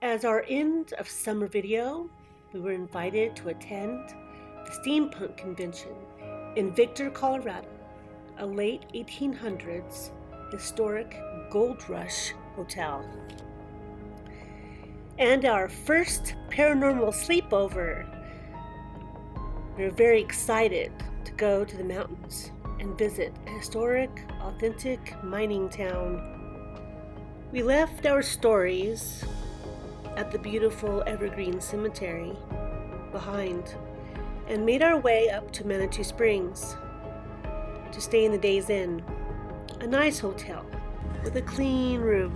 As our end of summer video, we were invited to attend the Steampunk convention in Victor, Colorado, a late 1800s historic gold rush hotel. And our first paranormal sleepover. We were very excited to go to the mountains and visit a historic, authentic mining town. We left our stories at the beautiful Evergreen Cemetery behind and made our way up to Manitou Springs to stay in the Days Inn, a nice hotel with a clean room.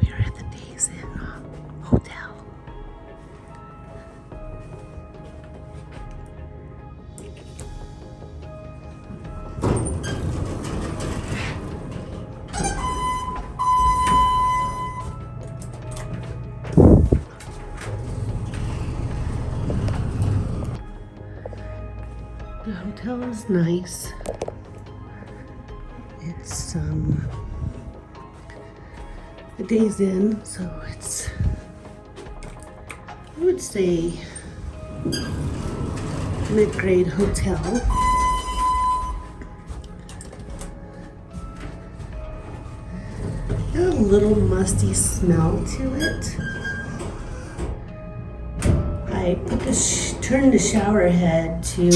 We are at the Days Inn hotel. The hotel is nice. It's the Days Inn, so it's, I would say, mid-grade hotel. Got a little musty smell to it. I turned the shower head to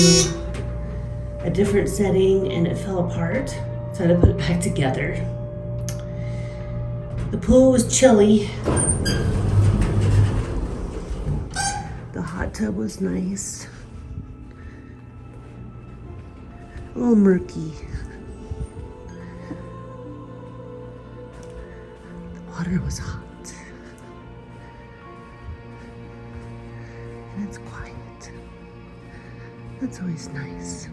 a different setting and it fell apart, so I had to put it back together. The pool was chilly. The hot tub was nice. A little murky. The water was hot. And it's quiet. That's always nice.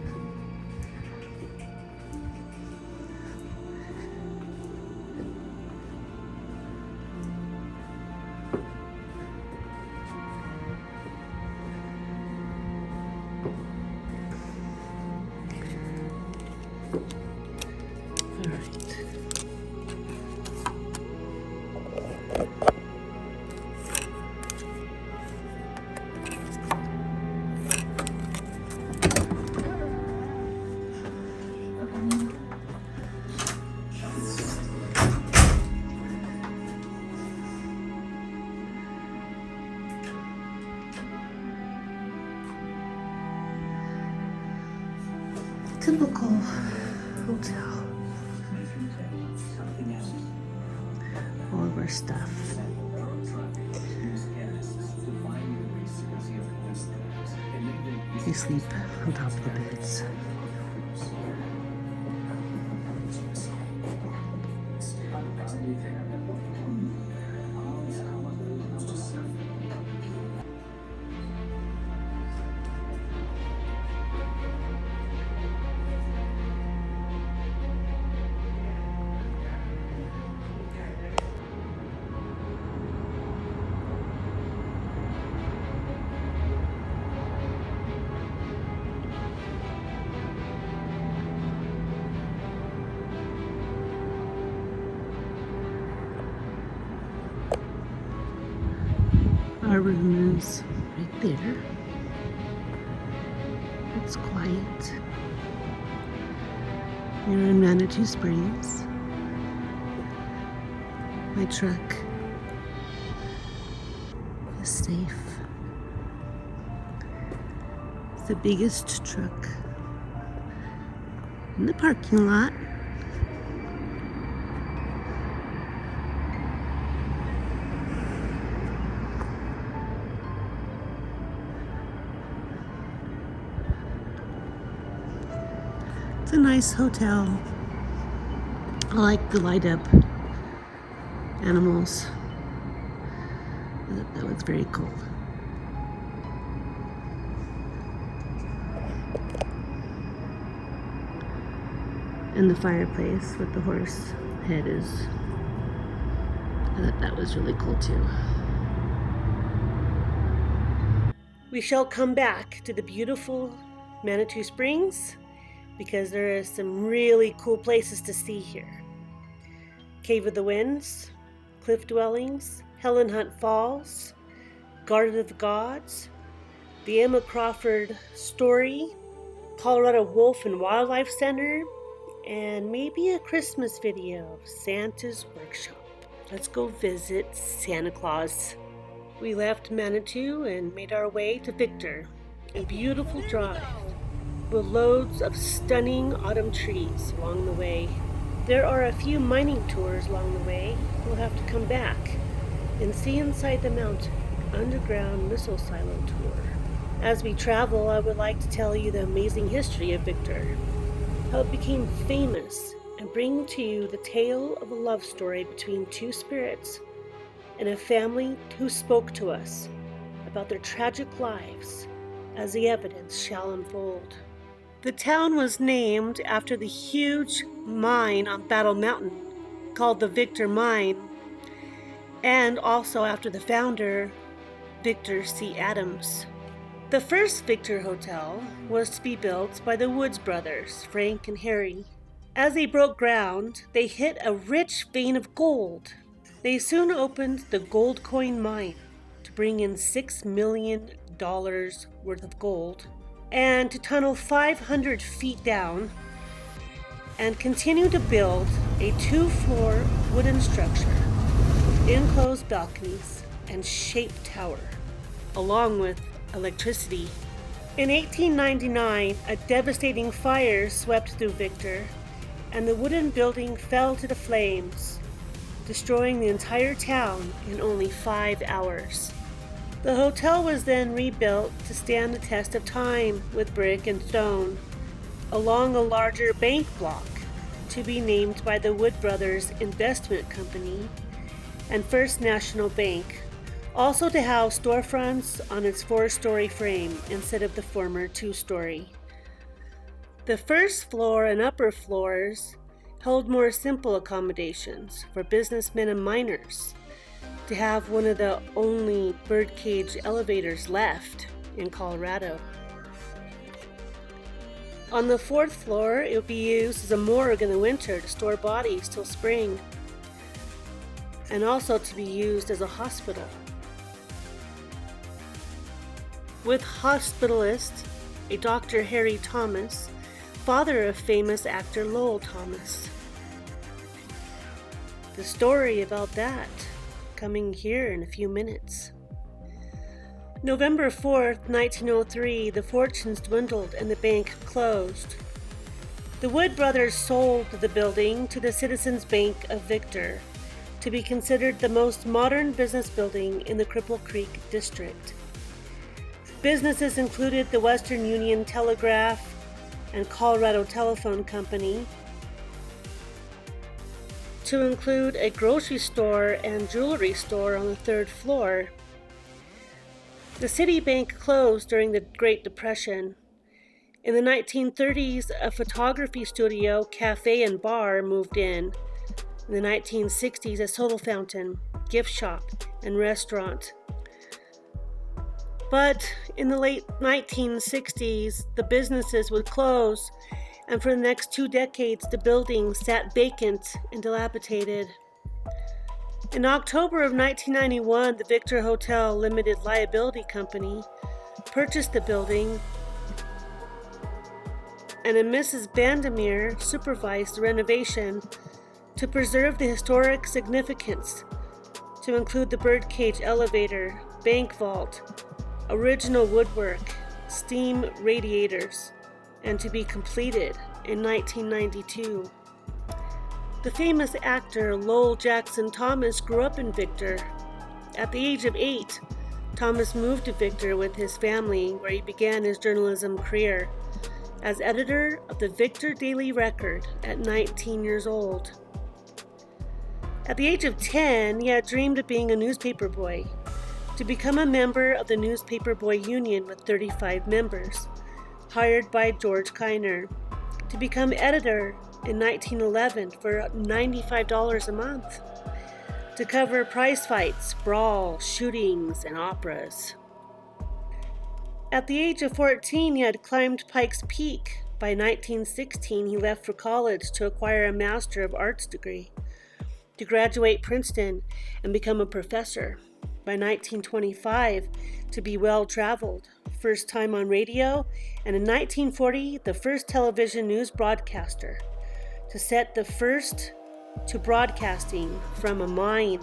Typical hotel. All of our stuff. They sleep on top of the beds. Our room is right there. It's quiet. We're in Manitou Springs. My truck is safe. It's the biggest truck in the parking lot. It's a nice hotel. I like the light up animals. That looks very cool. And the fireplace with the horse head is, I thought that was really cool too. We shall come back to the beautiful Manitou Springs because there are some really cool places to see here. Cave of the Winds, Cliff Dwellings, Helen Hunt Falls, Garden of the Gods, the Emma Crawford Story, Colorado Wolf and Wildlife Center, and maybe a Christmas video of Santa's Workshop. Let's go visit Santa Claus. We left Manitou and made our way to Victor, a beautiful drive with loads of stunning autumn trees along the way. There are a few mining tours along the way. We'll have to come back and see inside the mountain underground missile silo tour. As we travel, I would like to tell you the amazing history of Victor, how it became famous, and bring to you the tale of a love story between two spirits and a family who spoke to us about their tragic lives as the evidence shall unfold. The town was named after the huge mine on Battle Mountain called the Victor Mine, and also after the founder, Victor C. Adams. The first Victor Hotel was to be built by the Woods brothers, Frank and Harry. As they broke ground, they hit a rich vein of gold. They soon opened the gold coin mine to bring in $6 million worth of gold, and to tunnel 500 feet down and continue to build a 2-floor wooden structure with enclosed balconies and shaped tower, along with electricity. In 1899, a devastating fire swept through Victor, and the wooden building fell to the flames, destroying the entire town in only 5 hours. The hotel was then rebuilt to stand the test of time with brick and stone, along a larger bank block to be named by the Wood Brothers Investment Company and First National Bank, also to house storefronts on its 4-story frame instead of the former 2-story. The first floor and upper floors held more simple accommodations for businessmen and miners, to have one of the only birdcage elevators left in Colorado. On the 4th floor, it would be used as a morgue in the winter to store bodies till spring, and also to be used as a hospital, with hospitalist a Dr. Harry Thomas, father of famous actor Lowell Thomas. The story about that coming here in a few minutes. November 4th, 1903, the fortunes dwindled and the bank closed. The Wood brothers sold the building to the Citizens Bank of Victor to be considered the most modern business building in the Cripple Creek district. Businesses included the Western Union Telegraph and Colorado Telephone Company, to include a grocery store and jewelry store on the 3rd floor. The city bank closed during the Great Depression. In the 1930s, a photography studio, cafe, and bar moved in. In the 1960s, a soda fountain, gift shop, and restaurant. But in the late 1960s, the businesses would close, and for the next 2 decades, the building sat vacant and dilapidated. In October of 1991, the Victor Hotel Limited Liability Company purchased the building, and a Mrs. Vandermeer supervised the renovation to preserve the historic significance, to include the birdcage elevator, bank vault, original woodwork, steam radiators, and to be completed in 1992. The famous actor Lowell Jackson Thomas grew up in Victor. At the age of 8, Thomas moved to Victor with his family, where he began his journalism career as editor of the Victor Daily Record at 19 years old. At the age of 10, he had dreamed of being a newspaper boy, to become a member of the Newspaper Boy Union with 35 members, hired by George Kiner, to become editor in 1911 for $95 a month, to cover prize fights, brawls, shootings, and operas. At the age of 14, he had climbed Pikes Peak. By 1916, he left for college to acquire a Master of Arts degree. to graduate Princeton and become a professor. By 1925, to be well-traveled, first time on radio, and in 1940, the first television news broadcaster, to set the first to broadcasting from a mine.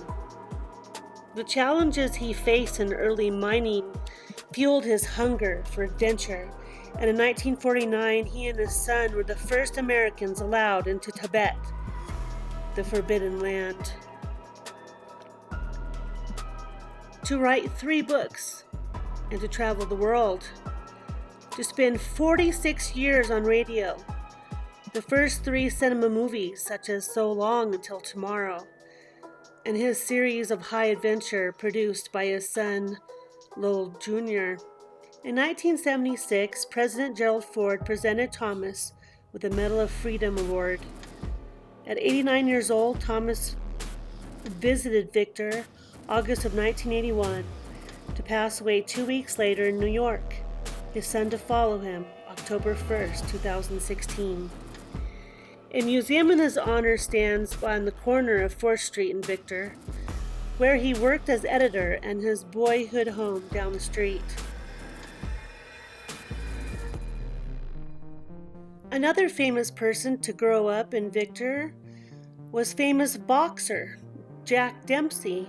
The challenges he faced in early mining fueled his hunger for adventure, and in 1949, he and his son were the first Americans allowed into Tibet, the Forbidden Land. To write 3 books and to travel the world. To spend 46 years on radio. The first 3 cinema movies, such as So Long Until Tomorrow, and his series of high adventure produced by his son, Lowell Jr. In 1976, President Gerald Ford presented Thomas with the Medal of Freedom Award. At 89 years old, Thomas visited Victor August of 1981 to pass away 2 weeks later in New York, his son to follow him October 1st, 2016. A museum in his honor stands on the corner of 4th Street in Victor, where he worked as editor, and his boyhood home down the street. Another famous person to grow up in Victor was famous boxer Jack Dempsey,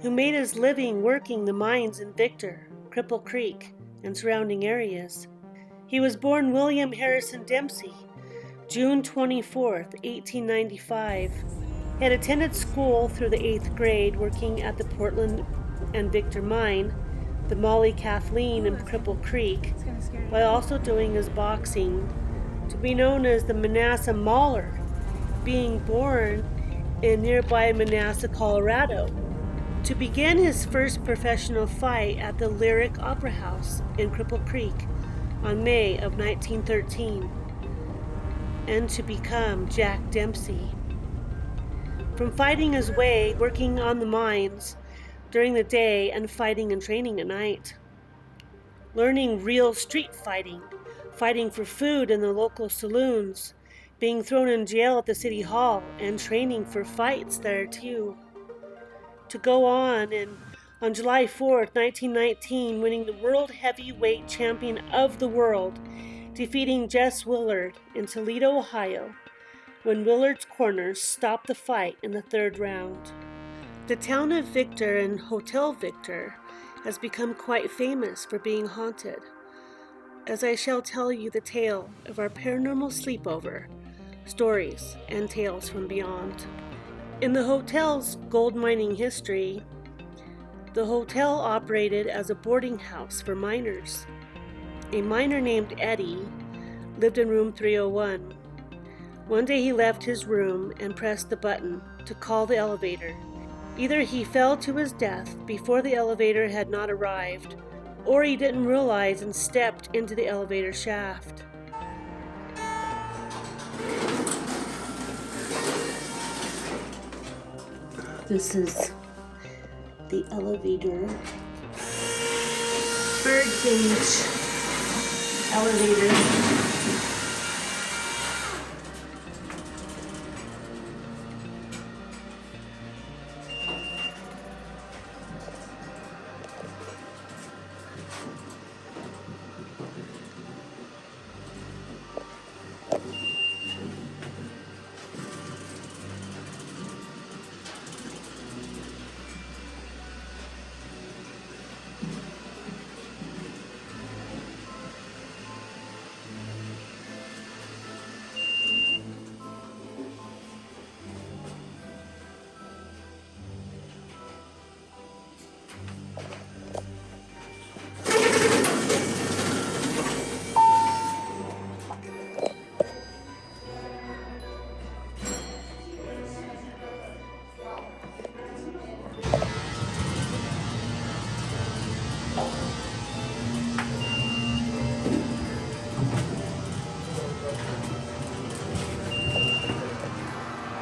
who made his living working the mines in Victor, Cripple Creek, and surrounding areas. He was born William Harrison Dempsey, June 24, 1895. He had attended school through the 8th grade, working at the Portland and Victor mine, the Molly Kathleen in Cripple Creek, while also doing his boxing, to be known as the Manassas Mauler, being born in nearby Manassas, Colorado, to begin his first professional fight at the Lyric Opera House in Cripple Creek on May of 1913, and to become Jack Dempsey. From fighting his way, working on the mines during the day and fighting and training at night. Learning real street fighting, fighting for food in the local saloons, being thrown in jail at the city hall, and training for fights there too. To go on, and on July 4th, 1919, winning the World Heavyweight Champion of the World, defeating Jess Willard in Toledo, Ohio, when Willard's corners stopped the fight in the 3rd round. The town of Victor and Hotel Victor has become quite famous for being haunted, as I shall tell you the tale of our paranormal sleepover, stories and tales from beyond. In the hotel's gold mining history, the hotel operated as a boarding house for miners. A miner named Eddie lived in room 301. One day he left his room and pressed the button to call the elevator. Either he fell to his death before the elevator had not arrived, or he didn't realize and stepped into the elevator shaft. This is the elevator. Birdcage elevator.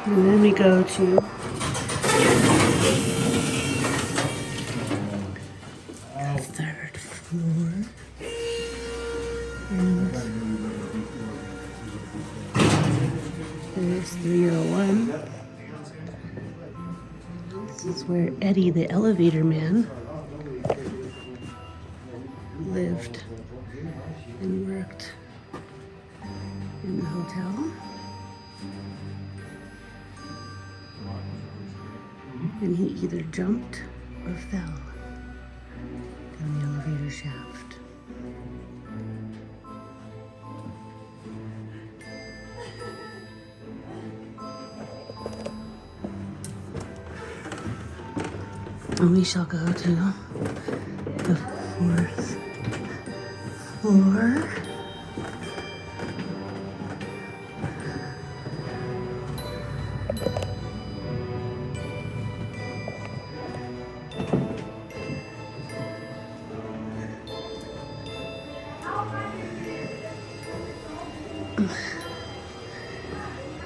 And then we go to the 3rd floor. And there's 301. This is where Eddie, the elevator man, lived and worked in the hotel. And he either jumped or fell down the elevator shaft. And we shall go to the 4th floor.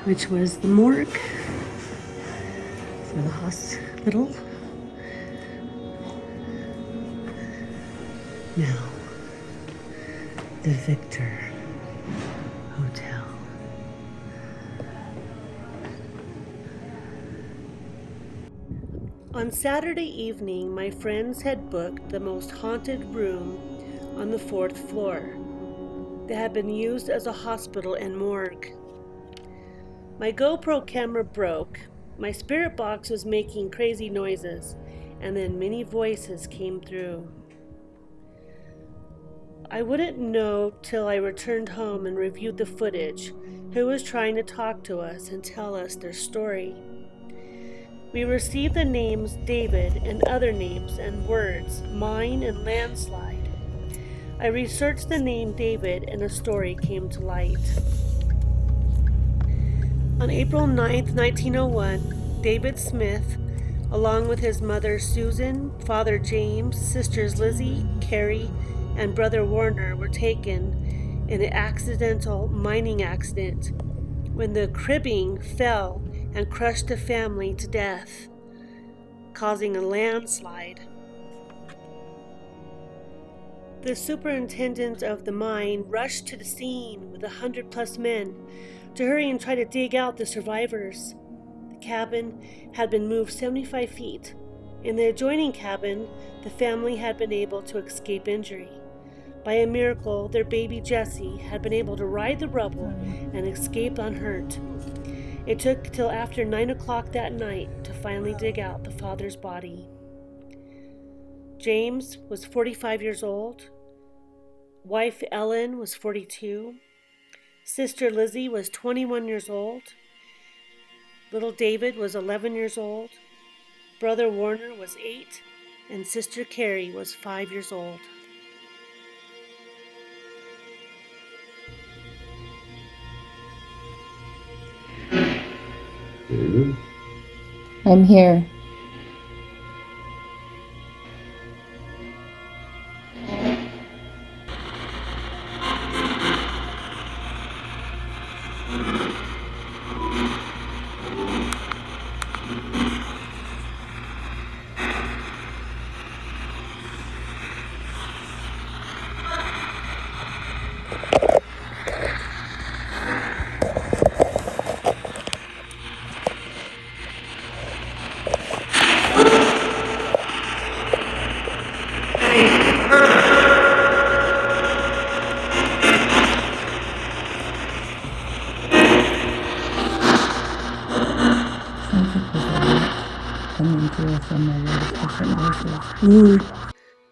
Which was the morgue for the hospital. Now, the Victor Hotel. On Saturday evening, my friends had booked the most haunted room on the 4th floor that had been used as a hospital and morgue. My GoPro camera broke, my spirit box was making crazy noises, and then many voices came through. I wouldn't know till I returned home and reviewed the footage who was trying to talk to us and tell us their story. We received the names David and other names and words, mine and landslide. I researched the name David and a story came to light. On April 9th, 1901, David Smith, along with his mother Susan, father James, sisters Lizzie, Carrie, and brother Warner, were taken in an accidental mining accident when the cribbing fell and crushed the family to death, causing a landslide. The superintendent of the mine rushed to the scene with 100+ men to hurry and try to dig out the survivors. The cabin had been moved 75 feet. In the adjoining cabin, the family had been able to escape injury. By a miracle, their baby Jessie had been able to ride the rubble and escape unhurt. It took till after 9 o'clock that night to finally dig out the father's body. James was 45 years old. Wife Ellen was 42. Sister Lizzie was 21 years old. Little David was 11 years old. Brother Warner was 8. And Sister Carrie was 5 years old. I'm here.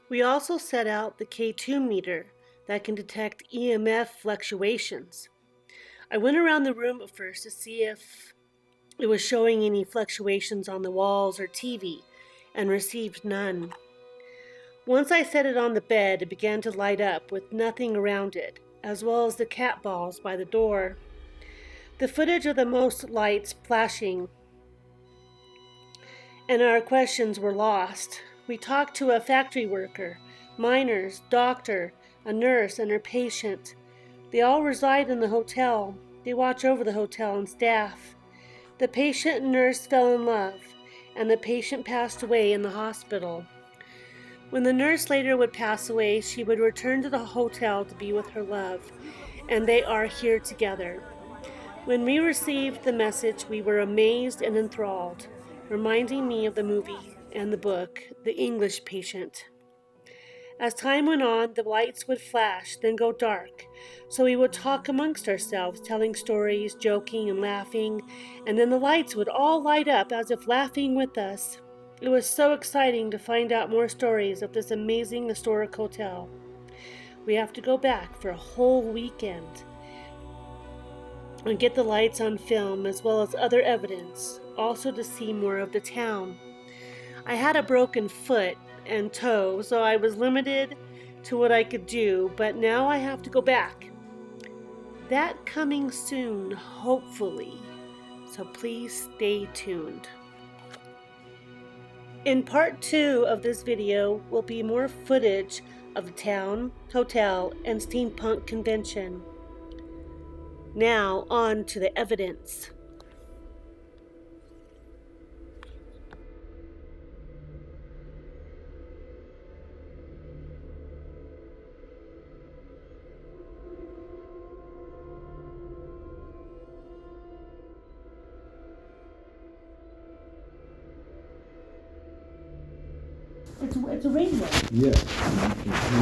We also set out the K2 meter that can detect EMF fluctuations. I went around the room at first to see if it was showing any fluctuations on the walls or TV, and received none. Once I set it on the bed, it began to light up with nothing around it, as well as the cat balls by the door. The footage of the most lights flashing and our questions were lost. We talked to a factory worker, miners, doctor, a nurse, and her patient. They all reside in the hotel. They watch over the hotel and staff. The patient and nurse fell in love, and the patient passed away in the hospital. When the nurse later would pass away, she would return to the hotel to be with her love, and they are here together. When we received the message, we were amazed and enthralled. reminding me of the movie and the book, The English Patient. As time went on, the lights would flash, then go dark. So we would talk amongst ourselves, telling stories, joking and laughing, and then the lights would all light up as if laughing with us. It was so exciting to find out more stories of this amazing historic hotel. We have to go back for a whole weekend and get the lights on film as well as other evidence, also to see more of the town. I had a broken foot and toe, so I was limited to what I could do, but now I have to go back. That coming soon, hopefully, so please stay tuned. In part 2 of this video will be more footage of the town, hotel, and steampunk convention. Now on to the evidence. It's a radio. Yes.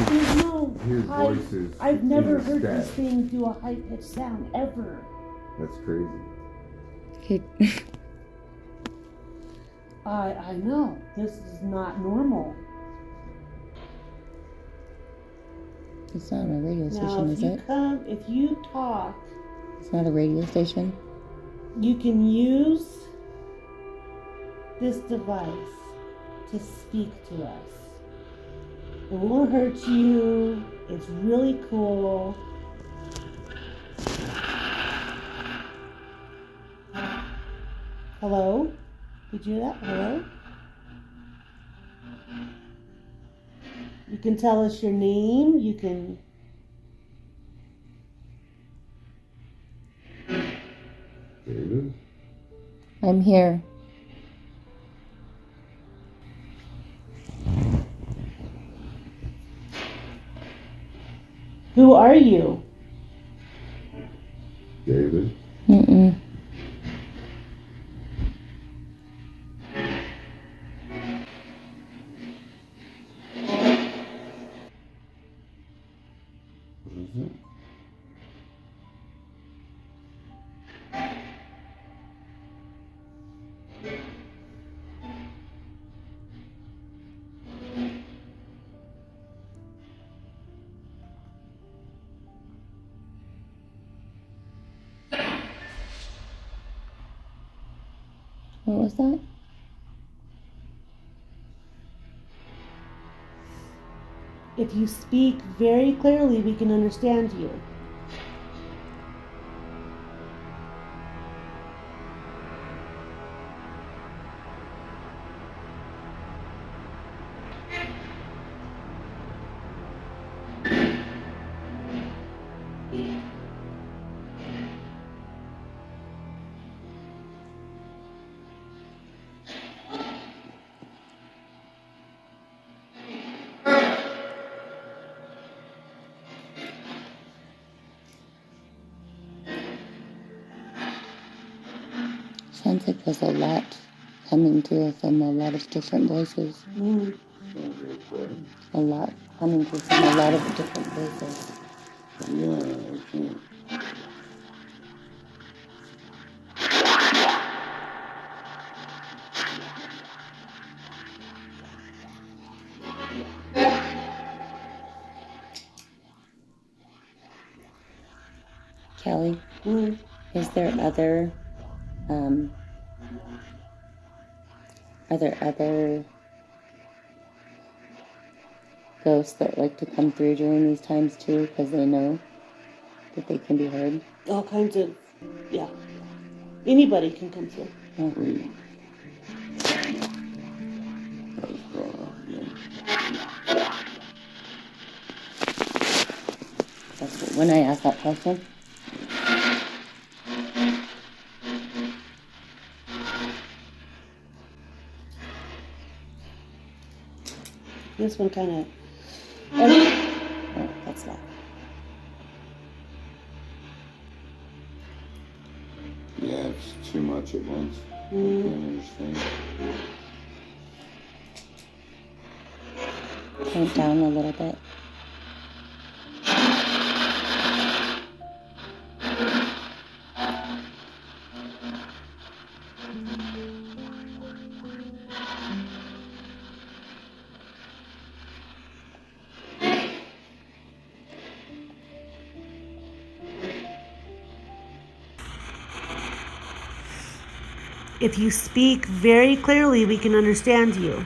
There's no Here's high, voices. I've never in heard the this stack. thing do a high-pitched sound, ever. That's crazy. Okay. I know. This is not normal. It's not a radio Now, station, is it? if you talk, It's not a radio station? you can use this device to speak to us. It won't hurt you. It's really cool. Hello? Did you hear that? Hello? You can tell us your name. You can... David? I'm here. Who are you? David? Mm-mm. What is it? What was that? If you speak very clearly, we can understand you. Sounds like there's a lot coming to us from a lot of different voices. Mm. A lot coming to us from a lot of different voices. Yeah, I can't. Kelly, Mm. is there other ghosts that like to come through during these times too, because they know that they can be heard? All kinds of, yeah. Anybody can come through. Wait. That was brought up again. That's what, when I asked that question. This one kind of... Oh, that's not. Yeah, it's too much at once. I can't understand. point down a little bit. If you speak very clearly, we can understand you.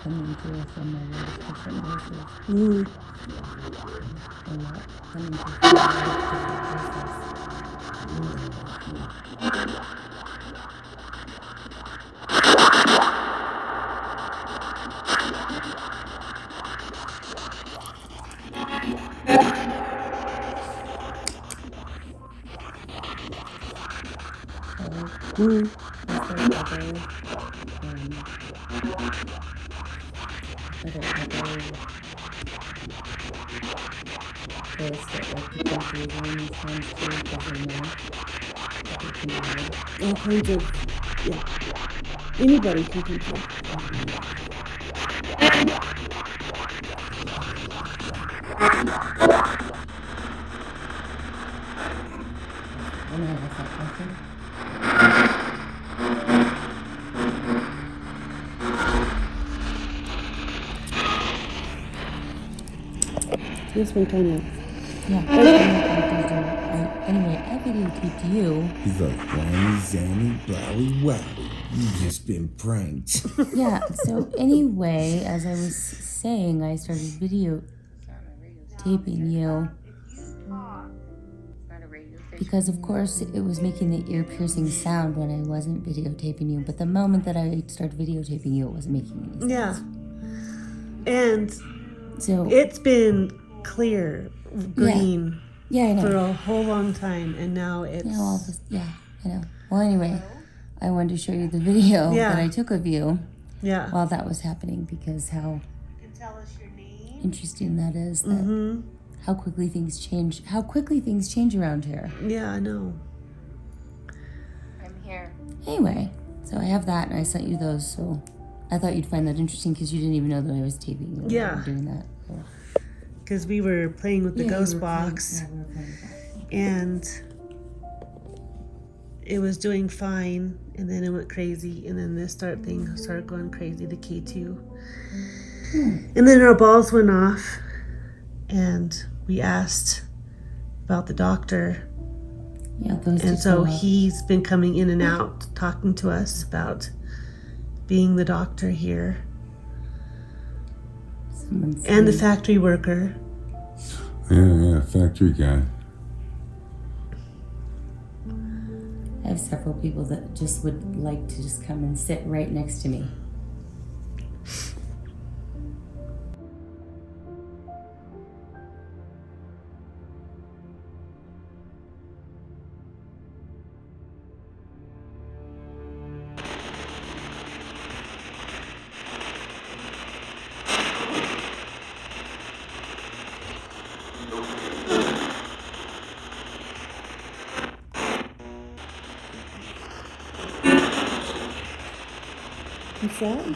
Coming through from my different voices. A lot coming through from my different voices. Is there other ghosts that like to come through during these times too, because they know that they can hide? All kinds of, yeah. Anybody can control. I know that's not something. This one kind of. Yeah. Anyway, I videotaped you. He's like, Whammy, Zanny, blowy, wowie. You just been pranked. Yeah, so anyway, as I was saying, I started videotaping you. Because, of course, it was making the ear-piercing sound when I wasn't videotaping you. But the moment that I started videotaping you, it wasn't making any sense. Yeah. And so it's been clear, green, yeah, I know. for a whole long time. And now it's... Now all this, yeah, I know. Well, anyway, I wanted to show you the video that I took of you while that was happening. Because how interesting that is. That how quickly things change around here. Yeah, I know. I'm here. Anyway, so I have that, and I sent you those, so I thought you'd find that interesting because you didn't even know that I was taping you. Yeah. Doing that. Because we were playing with the ghost box, and it was doing fine, and then it went crazy, and then this thing started going crazy, the K2. And then our balls went off, and we asked about the doctor. Yeah, those and so he's been coming in and out, talking to us about being the doctor here. And the factory worker. Yeah, factory guy. I have several people that just would like to just come and sit right next to me. What's that?